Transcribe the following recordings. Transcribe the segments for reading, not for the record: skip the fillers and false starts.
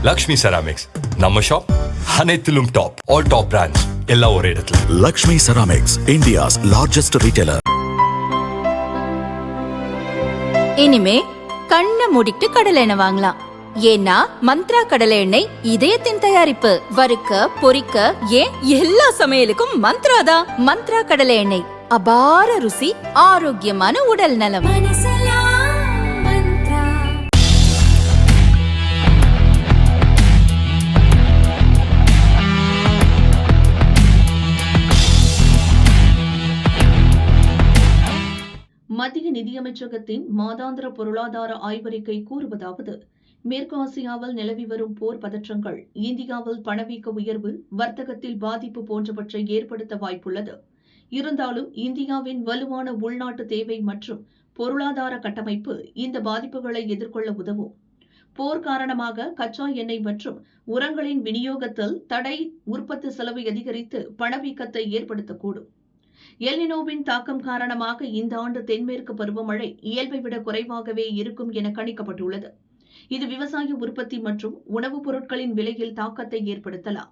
Lakshmi ceramics நம்ம shop அனைத்திலும் top. All top brands எல்லாம் ஒரே இடத்துல. Lakshmi ceramics, India's largest retailer. இனிமே கண்ணை மூடிட்டு கடலை எண்ணெய் வாங்கலாம். ஏன்னா மந்த்ரா கடலை எண்ணெய் இதயத்தின் தயாரிப்பு. வறுக்க, பொரிக்க, ஏன் எல்லா சமையலுக்கும் மந்த்ரா தான். மந்த்ரா கடலை எண்ணெய், அபார ருசி, ஆரோக்கியமான உடல் நலம். மத்திய நிதியமைச்சகத்தின் மாதாந்திர பொருளாதார ஆய்வறிக்கை கூறுவதாவது: மேற்கு ஆசியாவில் நிலவி வரும் போர் பதற்றங்கள் இந்தியாவில் பணவீக்க உயர்வு, வர்த்தகத்தில் பாதிப்பு போன்றவற்றை ஏற்படுத்த வாய்ப்புள்ளது. இருந்தாலும் இந்தியாவின் வலுவான உள்நாட்டு தேவை மற்றும் பொருளாதார கட்டமைப்பு இந்த பாதிப்புகளை எதிர்கொள்ள உதவும். போர் காரணமாக கச்சா எண்ணெய் மற்றும் உரங்களின் விநியோகத்தில் தடை உற்பத்தி செலவு அதிகரித்து பணவீக்கத்தை ஏற்படுத்தக்கூடும். எல்னினோவின் தாக்கம் காரணமாக இந்த ஆண்டு தென்மேற்கு பருவமழை இயல்பை விட குறைவாகவே இருக்கும் என கணிக்கப்பட்டுள்ளது. இது விவசாய உற்பத்தி மற்றும் உணவுப் பொருட்களின் விலையில் தாக்கத்தை ஏற்படுத்தலாம்.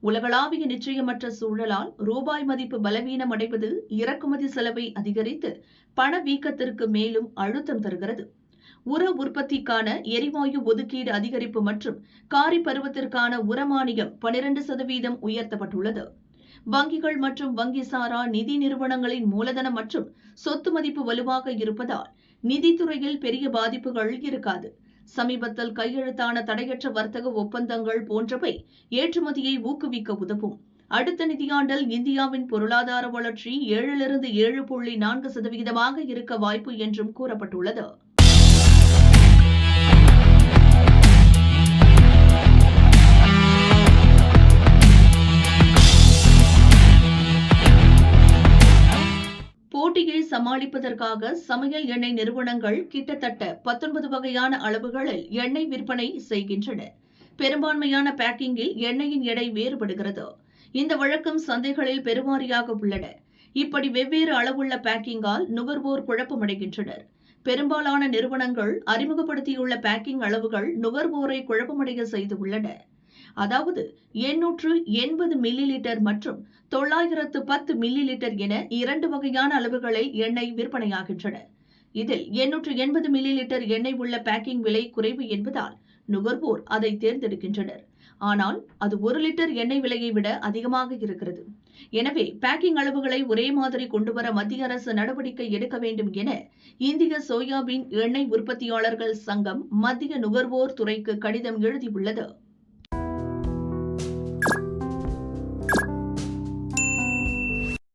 உலகளாவிய நிச்சயமற்ற சூழலால் ரூபாய் மதிப்பு பலவீனம் அடைவது இறக்குமதி செலவை அதிகரித்து பணவீக்கத்திற்கு மேலும் அழுத்தம் தருகிறது. உர உற்பத்திக்கான எரிவாயு ஒதுக்கீடு அதிகரிப்பு மற்றும் காரி பருவத்திற்கான உரமானியம் 12% உயர்த்தப்பட்டுள்ளது. வங்கிகள் மற்றும் வங்கி சாரா நிதி நிறுவனங்களின் மூலதனம் மற்றும் சொத்து மதிப்பு வலுவாக இருப்பதால் நிதித்துறையில் பெரிய பாதிப்புகள் இருக்காது. சமீபத்தில் கையெழுத்தான தடையற்ற வர்த்தக ஒப்பந்தங்கள் போன்றவை ஏற்றுமதியை ஊக்குவிக்க உதவும். அடுத்த நிதியாண்டில் இந்தியாவின் பொருளாதார வளர்ச்சி 7 - 7.4% இருக்க வாய்ப்பு என்றும் கூறப்பட்டுள்ளது. போட்டியை சமாளிப்பதற்காக சமையல் எண்ணெய் நிறுவனங்கள் கிட்டத்தட்ட 19 வகையான அளவுகளில் எண்ணெய் விற்பனை செய்கின்றன. பெரும்பான்மையான பேக்கிங்கில் எண்ணெயின் எடை வேறுபடுகிறது. இந்த வழக்கம் சந்தைகளில் பெருவாரியாக உள்ளன. இப்படி வெவ்வேறு அளவுள்ள பேக்கிங்கால் நுகர்வோர் குழப்பமடைகின்றனர். பெரும்பாலான நிறுவனங்கள் அறிமுகப்படுத்தியுள்ள பேக்கிங் அளவுகள் நுகர்வோரை குழப்பமடைய செய்துள்ளன. அதாவது 880 மில்லி மற்றும் 910 மில்லி என 2 வகையான அளவுகளில் எண்ணெய் விற்பனையாகின்றன. இதில் 880 மில்லி எண்ணெய் உள்ள பேக்கிங் விலை குறைவு என்பதால் நுகர்வோர் அதை தேர்ந்தெடுக்கின்றனர். ஆனால் அது 1 லிட்டர் எண்ணெய் விலையை விட அதிகமாக இருக்கிறது. எனவே பேக்கிங் அளவுகளை ஒரே மாதிரி கொண்டுவர மத்திய அரசு நடவடிக்கை எடுக்க வேண்டும் என இந்திய சோயாபீன் எண்ணெய் உற்பத்தியாளர்கள் சங்கம் மத்திய நுகர்வோர் துறைக்கு கடிதம் எழுதியுள்ளது.